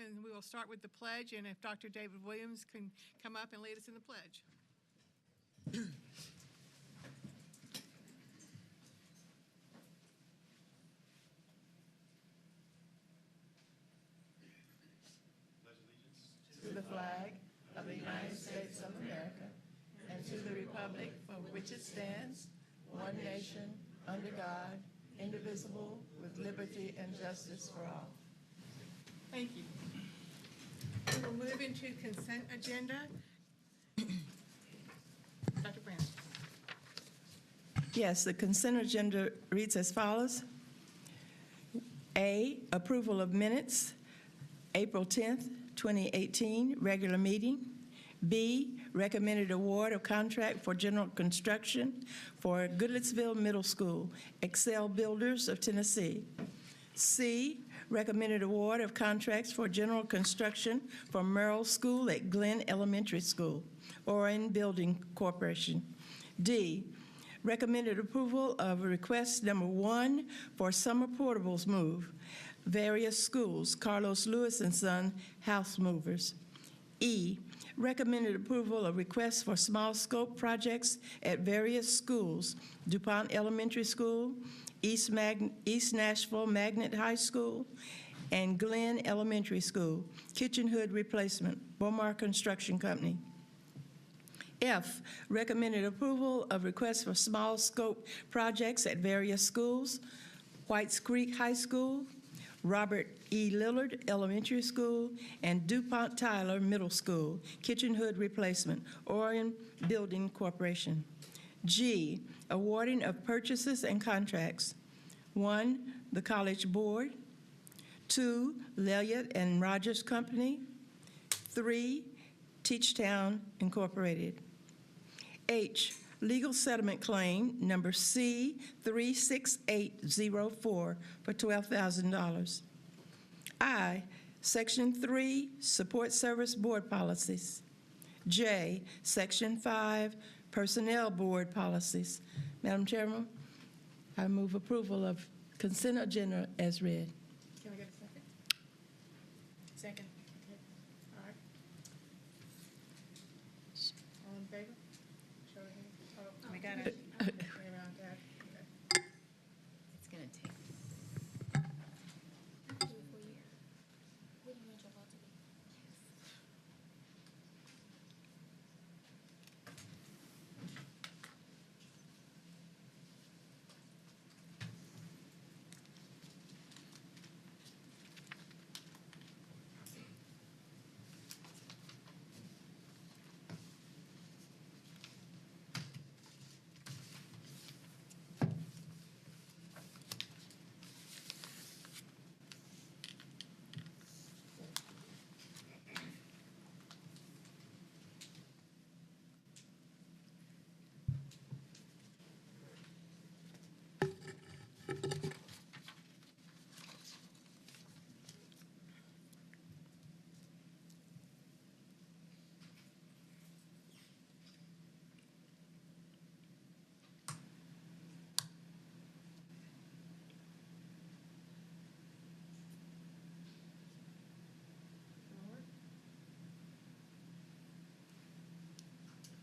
and we will start with the pledge, and if Dr. David Williams can come up and lead us in the pledge. To the flag of the United States of America and to the republic for which it stands, one nation, under God, indivisible, with liberty and justice for all. Thank you. We will move into consent agenda. Dr. Brown. Yes, the consent agenda reads as follows. A, approval of minutes, April 10th, 2018, regular meeting. B, recommended award of contract for general construction for Goodlettsville Middle School, Excel Builders of Tennessee. C, recommended award of contracts for general construction for Merrill School at Glenn Elementary School, Orion Building Corporation. D, recommended approval of request number 1 for summer portables move, various schools, Carlos Lewis and Son, house movers. E, recommended approval of requests for small scope projects at various schools, DuPont Elementary School, East Nashville Magnet High School, and Glenn Elementary School, kitchen hood replacement, Bomar Construction Company. F, recommended approval of requests for small scope projects at various schools, Whites Creek High School, Robert E. Lillard Elementary School, and DuPont Tyler Middle School, kitchen hood replacement, Orion Building Corporation. G, awarding of purchases and contracts. 1, the College Board. 2, Lelliott and Rogers Company. 3, Teachtown Incorporated. H, legal settlement claim number C36804 for $12,000. I, Section 3, Support Service Board Policies. J, Section 5, Personnel Board Policies. Madam Chairman, I move approval of consent agenda as read. Can I get a second? Second. Okay. All right. All in favor? Show of hands. Oh, we got it. It's going to take.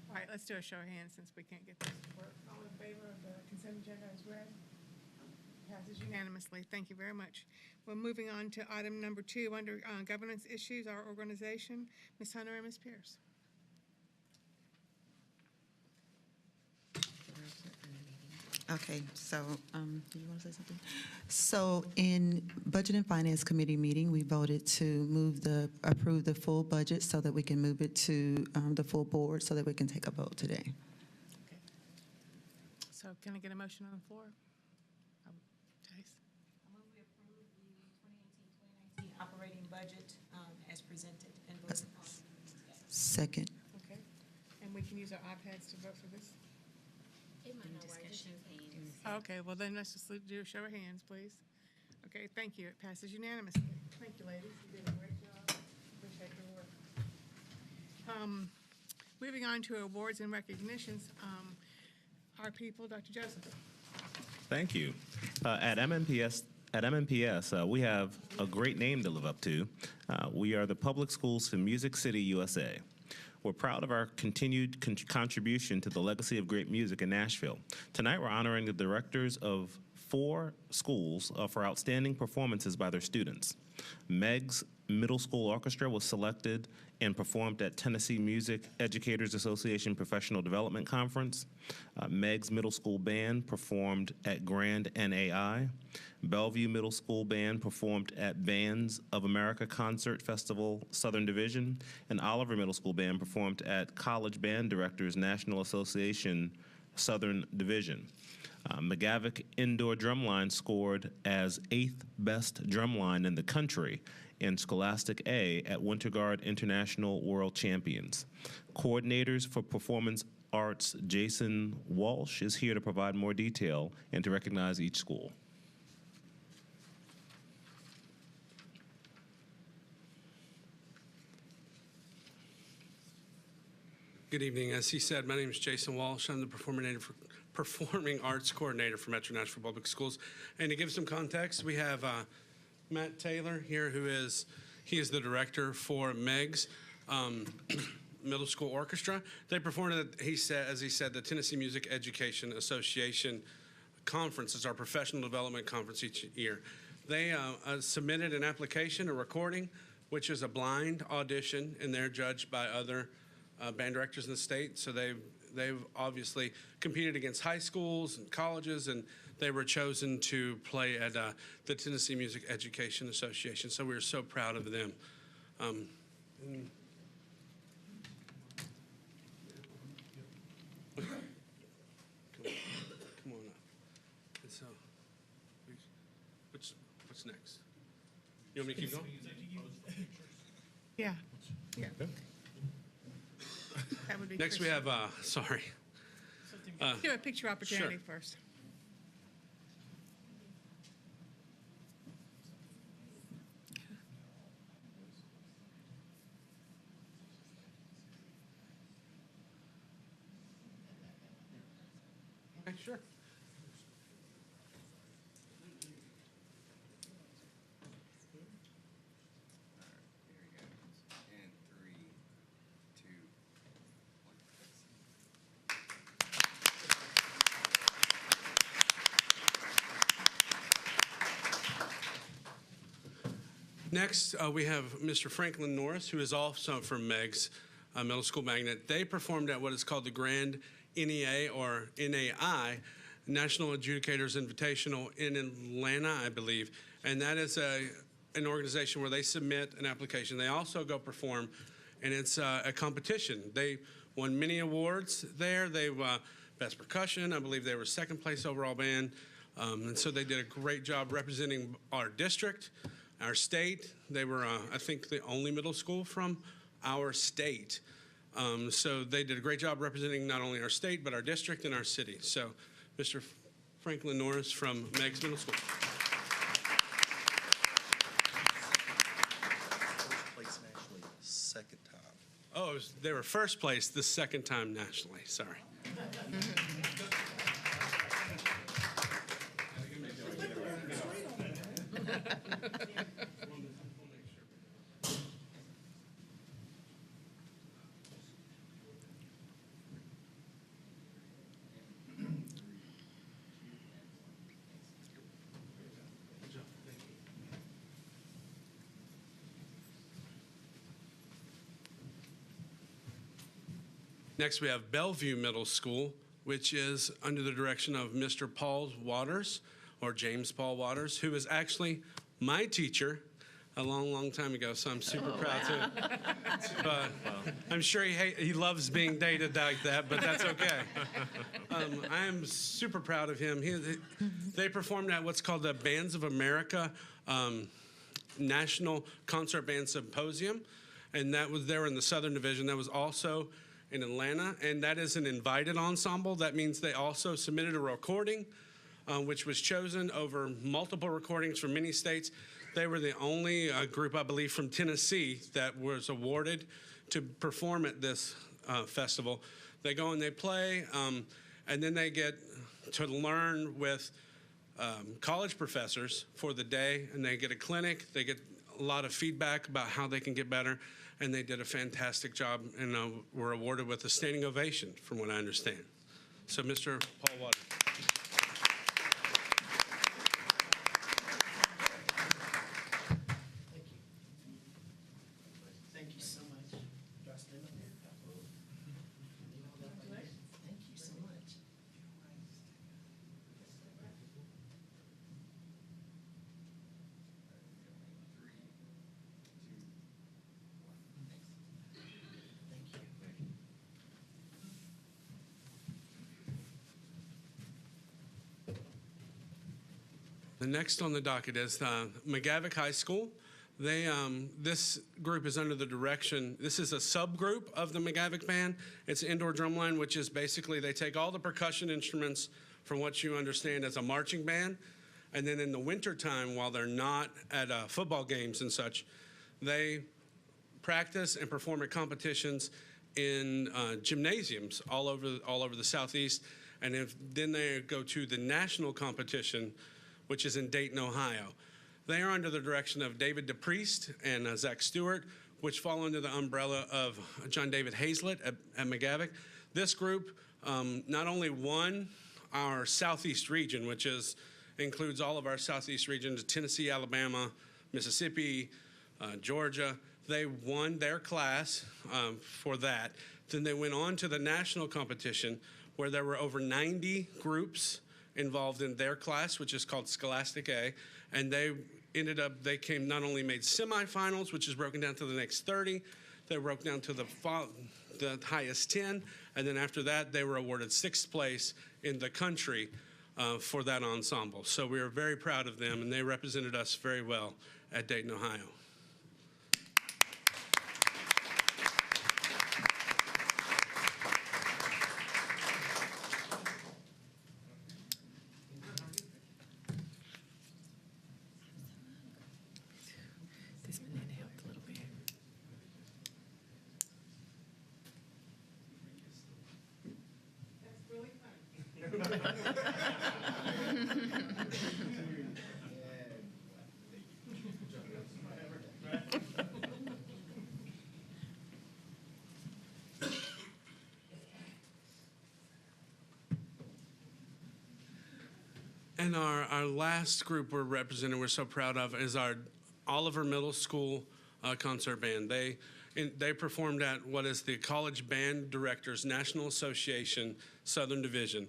All right, let's do a show of hands since we can't get this to work. All in favor of the consent agenda as read? Passes unanimously. Thank you very much. We're moving on to item number 2 under governance issues, our organization. Ms. Hunter and Ms. Pierce. Okay, so do you want to say something? So in Budget and Finance Committee meeting, we voted to approve the full budget so that we can move it to the full board so that we can take a vote today. Okay. So can I get a motion on the floor? Jace? I move we approve the 2018-2019 operating budget as presented and voted upon. Second. Okay. And we can use our iPads to vote for this? It might not work. Just show hands. Okay, well then let's just do a show of hands, please. Okay, thank you. It passes unanimously. Thank you, ladies. You did a great job. Appreciate your work. Moving on to awards and recognitions, our people, Dr. Joseph. Thank you. At At MNPS, we have a great name to live up to. We are the public schools for Music City, USA. We're proud of our continued contribution to the legacy of great music in Nashville. Tonight, we're honoring the directors of 4 schools for outstanding performances by their students. Meg's Middle School Orchestra was selected and performed at Tennessee Music Educators Association Professional Development Conference. Meg's Middle School Band performed at Grand NAI. Bellevue Middle School Band performed at Bands of America Concert Festival Southern Division. And Oliver Middle School Band performed at College Band Directors National Association Southern Division. McGavick Indoor Drumline scored as 8th best drumline in the country in Scholastic A at Winter Guard International World Champions. Coordinators for Performance Arts Jason Walsh is here to provide more detail and to recognize each school. Good evening. As he said, my name is Jason Walsh. I'm the Performing Arts Coordinator for Metro Nashville Public Schools. And to give some context, we have Matt Taylor here, he is the director for Meg's Middle School Orchestra. They performed at, as he said, the Tennessee Music Education Association Conference. It's our professional development conference each year. They submitted an application, a recording, which is a blind audition, and they're judged by other band directors in the state. So they've obviously competed against high schools and colleges, and they were chosen to play at the Tennessee Music Education Association. So we're so proud of them. Come on up. And so, what's next? You want me to keep going? Yeah. Yeah. That would be Next, we Chris. have, sorry. Do a picture opportunity first. Okay, sure. Next, we have Mr. Franklin Norris, who is also from Meg's Middle School Magnet. They performed at what is called the Grand NEA or NAI, National Adjudicators Invitational in Atlanta, I believe. And that is an organization where they submit an application. They also go perform, and it's a competition. They won many awards there. They Best Percussion. I believe they were second place overall band. And so they did a great job representing our district, our state. They were, I think, the only middle school from our state. So they did a great job representing not only our state, but our district and our city. So Mr. Franklin Norris from Meg's Middle School. First place nationally, second time. Oh, they were first place the second time nationally. Sorry. Next, we have Bellevue Middle School, which is under the direction of Mr. Paul Waters, or James Paul Waters, who was actually my teacher a long, long time ago, so I'm super proud to. But I'm sure he loves being dated like that, but that's okay. I am super proud of him. They performed at what's called the Bands of America National Concert Band Symposium, and that was there in the Southern Division. That was also in Atlanta, and that is an invited ensemble. That means they also submitted a recording, which was chosen over multiple recordings from many states. They were the only group, I believe, from Tennessee that was awarded to perform at this festival. They go and they play, and then they get to learn with college professors for the day, and they get a clinic. They get a lot of feedback about how they can get better, and they did a fantastic job, and were awarded with a standing ovation, from what I understand. So, Mr. Paul Waters. Thank you so much. Do I stand up here? Thank you so much. The next on the docket is McGavick High School. This group is under the direction, this is a subgroup of the McGavick Band. It's indoor drumline, which is basically they take all the percussion instruments from what you understand as a marching band, and then in the wintertime, while they're not at football games and such, they practice and perform at competitions in gymnasiums all over the Southeast, and then they go to the national competition, which is in Dayton, Ohio. They are under the direction of David DePriest and Zach Stewart, which fall under the umbrella of John David Hazlett at McGavick. This group not only won our Southeast region, which includes all of our Southeast regions, Tennessee, Alabama, Mississippi, Georgia. They won their class for that. Then they went on to the national competition, where there were over 90 groups involved in their class, which is called Scholastic A, and they came not only made semifinals, which is broken down to the next 30, they broke down to the highest 10, and then after that, they were awarded 6th place in the country for that ensemble. So we are very proud of them, and they represented us very well at Dayton, Ohio. This banana helped a little bit. That's really funny. And our last group we're representing, we're so proud of, is our Oliver Middle School concert band. They performed at what is the College Band Directors National Association Southern Division,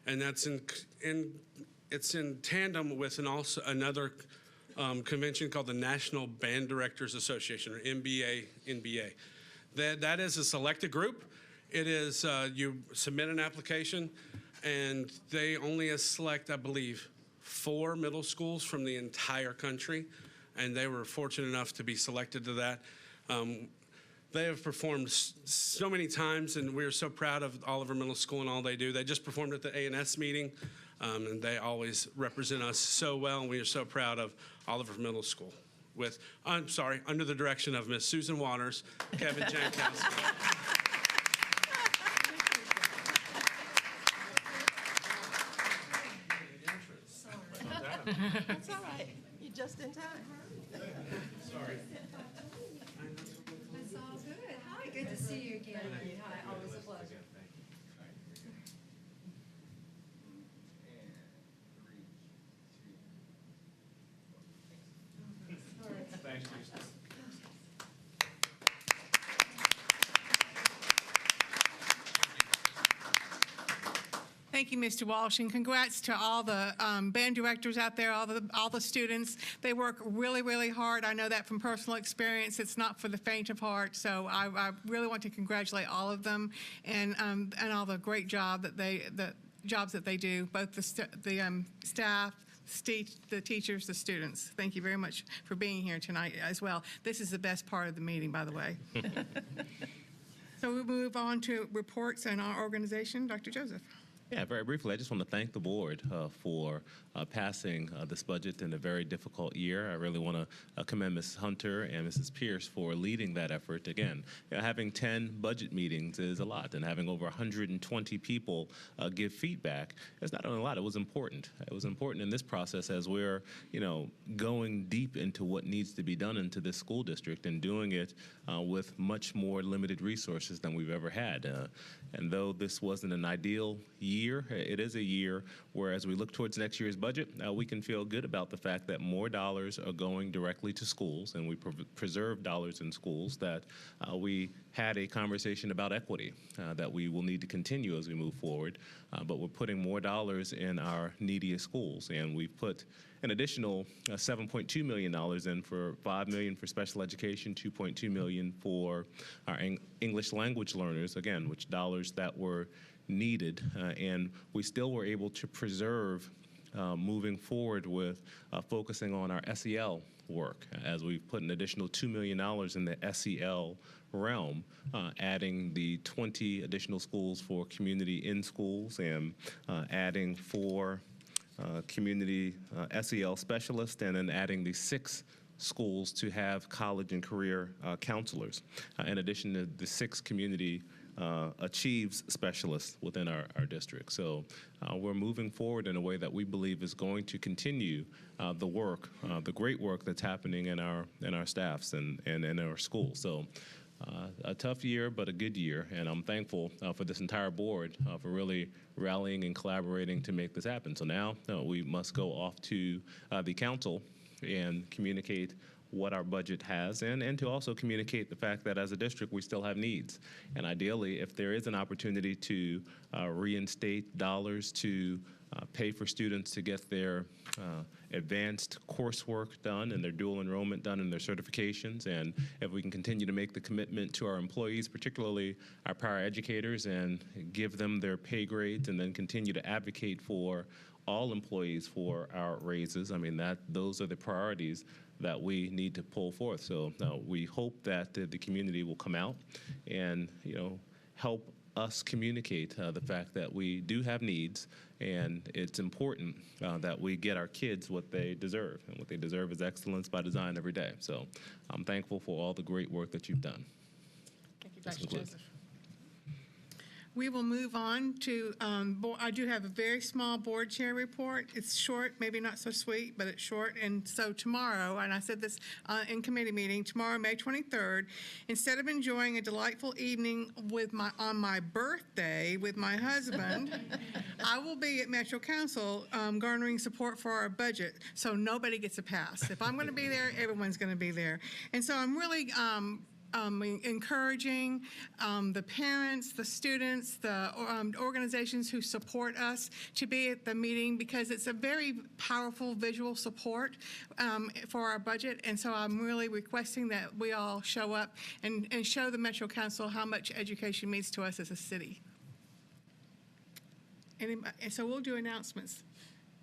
and that's it's in tandem with another convention called the National Band Directors Association, or NBA. That is a selected group. It is you submit an application, and they only select, I believe, 4 middle schools from the entire country, and they were fortunate enough to be selected to that. They have performed so many times, and we are so proud of Oliver Middle School and all they do. They just performed at the A&S meeting, and they always represent us so well, and we are so proud of Oliver Middle School under the direction of Miss Susan Waters, Kevin Jankowski. That's all right. You're just in time. Sorry. That's all good. Hi, good to see you again. Hi, always a pleasure. Thank you, Mr. Walsh, and congrats to all the band directors out there, all the students. They work really, really hard. I know that from personal experience. It's not for the faint of heart. So I really want to congratulate all of them and all the great jobs that they do, both the staff, the teachers, the students. Thank you very much for being here tonight as well. This is the best part of the meeting, by the way. So we move on to reports and our organization. Dr. Joseph. Yeah, very briefly, I just want to thank the board for passing this budget in a very difficult year. I really want to commend Mrs. Hunter and Mrs. Pierce for leading that effort. Again, having 10 budget meetings is a lot, and having over 120 people give feedback is not only a lot, it was important. It was important in this process as we're, going deep into what needs to be done into this school district and doing it with much more limited resources than we've ever had. And though this wasn't an ideal year, it is a year where, as we look towards next year's budget, we can feel good about the fact that more dollars are going directly to schools, and we preserve dollars in schools, that we had a conversation about equity that we will need to continue as we move forward, but we're putting more dollars in our neediest schools, and we've put an additional $7.2 million in for $5 million for special education, $2.2 million for our English language learners, again, which dollars that were needed, and we still were able to preserve moving forward with focusing on our SEL work, as we've put an additional $2 million in the SEL realm, adding the 20 additional schools for community in schools, and adding 4 community SEL specialists, and then adding the 6 schools to have college and career counselors, in addition to the 6 community achieves specialists within our district. So we're moving forward in a way that we believe is going to continue the work, the great work that's happening in our staffs and in our schools. So a tough year, but a good year, and I'm thankful for this entire board for really rallying and collaborating to make this happen. So now we must go off to the council and communicate what our budget has, and to also communicate the fact that as a district we still have needs. And ideally, if there is an opportunity to reinstate dollars to pay for students to get their advanced coursework done and their dual enrollment done and their certifications, and if we can continue to make the commitment to our employees, particularly our paraeducators, and give them their pay grades, and then continue to advocate for all employees for our raises, I mean, those are the priorities that we need to pull forth. So we hope that the community will come out and help us communicate the fact that we do have needs, and it's important that we get our kids what they deserve, and what they deserve is excellence by design every day. So I'm thankful for all the great work that you've done. Thank you, Dr. Joseph. We will move on to, I do have a very small board chair report. It's short, maybe not so sweet, but it's short. And so tomorrow, and I said this in committee meeting, tomorrow, May 23rd, instead of enjoying a delightful evening on my birthday with my husband, I will be at Metro Council garnering support for our budget. So nobody gets a pass. If I'm going to be there, everyone's going to be there. And so I'm really encouraging the parents, the students, the organizations who support us to be at the meeting, because it's a very powerful visual support for our budget. And so I'm really requesting that we all show up and show the Metro Council how much education means to us as a city. And so we'll do announcements.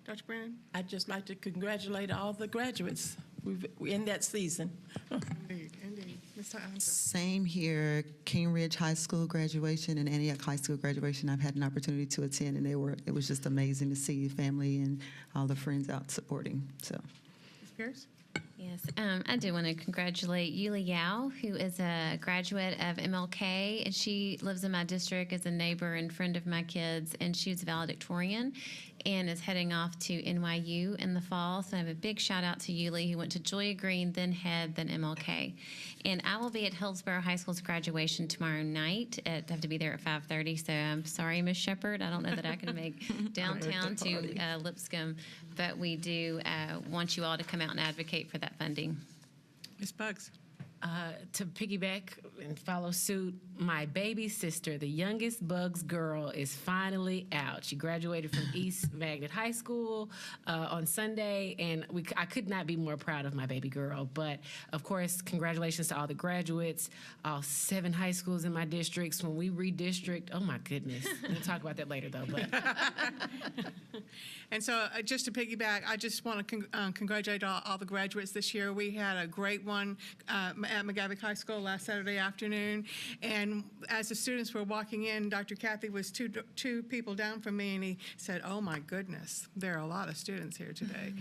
Dr. Brandon? I'd just like to congratulate all the graduates in that season. Indeed. Ms. Hunter? Same here. King Ridge High School graduation and Antioch High School graduation, I've had an opportunity to attend, and it was just amazing to see family and all the friends out supporting. So, Ms. Pierce? Yes, I do want to congratulate Yuli Yao, who is a graduate of MLK, and she lives in my district as a neighbor and friend of my kids, and she's valedictorian and is heading off to NYU in the fall. So I have a big shout out to Yuli, who went to Julia Green, then Head, then MLK. And I will be at Hillsborough High School's graduation tomorrow night. I have to be there at 5:30, so I'm sorry, Ms. Shepard. I don't know that I can make downtown to Lipscomb, but we do want you all to come out and advocate for that funding. Ms. Buggs? To piggyback and follow suit, my baby sister, the youngest Bugs girl, is finally out. She graduated from East Magnet High School on Sunday, and I could not be more proud of my baby girl. But, of course, congratulations to all the graduates, all 7 high schools in my districts. When we redistrict, oh, my goodness. We'll talk about that later, though. But. And so just to piggyback, I just want to congratulate all the graduates this year. We had a great one at McGavick High School last Saturday afternoon. And as the students were walking in, Dr. Kathy was two people down from me, and he said, "Oh my goodness, there are a lot of students here today."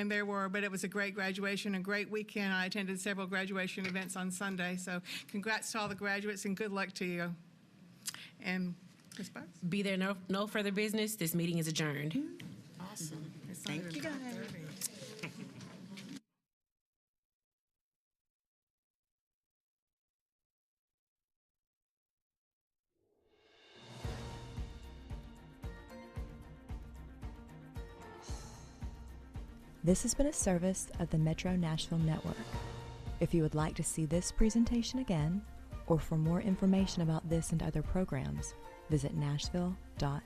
There were, but it was a great graduation, a great weekend. I attended several graduation events on Sunday, so congrats to all the graduates and good luck to you. And Ms. Bucks? Be there no further business. This meeting is adjourned. Awesome. Thank you, guys. This has been a service of the Metro Nashville Network. If you would like to see this presentation again, or for more information about this and other programs, visit nashville.gov.